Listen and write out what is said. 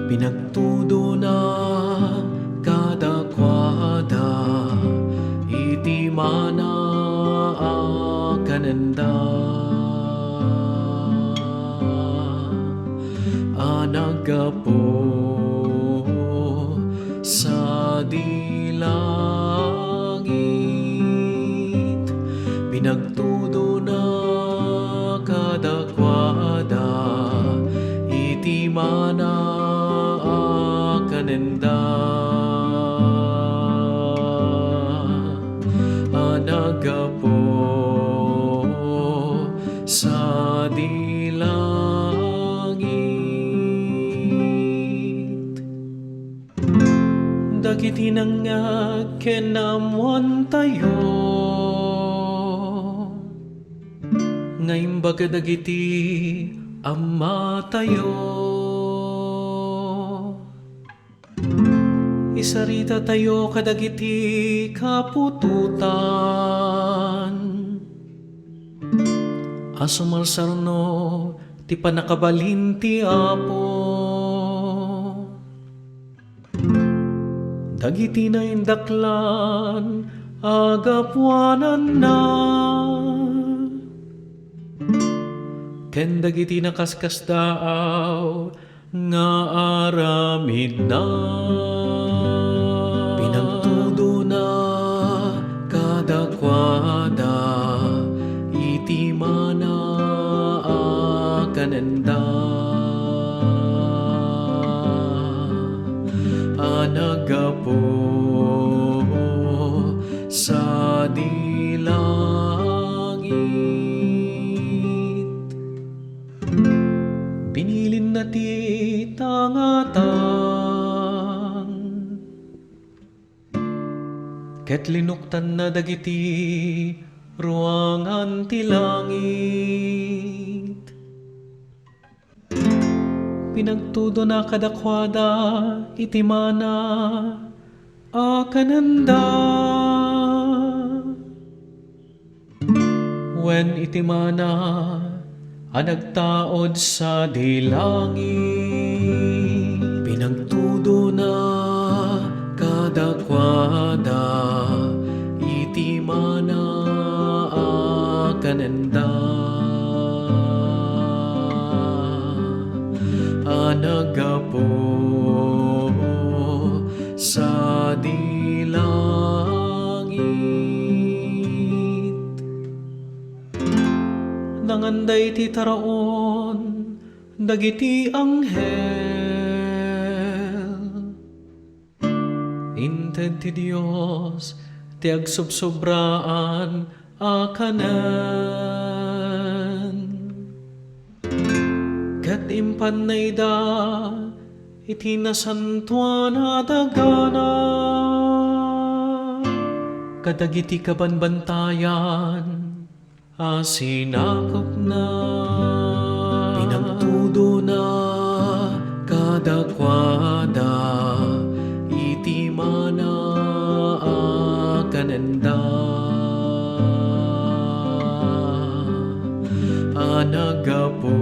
Pinagtudo na kadakwada iti mana kanenda anagapo sa dilangit. Pinagtudo na kadakwada iti mana kanenda anagapo sa dilangit. Dagiti nangag kenamuan tayo ngayon baga dagiti ama tayo. Isarita tayo kadagiti kapututan asumalsarno ti panakabalin ti Apo. Dagiti na indaklan agapuanan na ken dagiti nakaskasdaaw nga aramid na. Pinagtudo na kadakwada iti mana kanenda anagapo sa dilangit. Pinilin na ti tangatang ket linuktan na dagiti ruangan ti langit. Pinagtudo na kadakwada iti mana kanenda wen iti mana nagtaod sa dilangit. Pinagtudo na kadakwada iti mana kanenda anagapo sa dilangit. Nanganday ti taraon dagiti anghel inted ti Dios ti agsubsobraan akanan ket impanay da iti nasantuan adagana kadagiti kabanbantayan sinakop na. Pinagtudo na kadakwada iti mana kanenda anagapo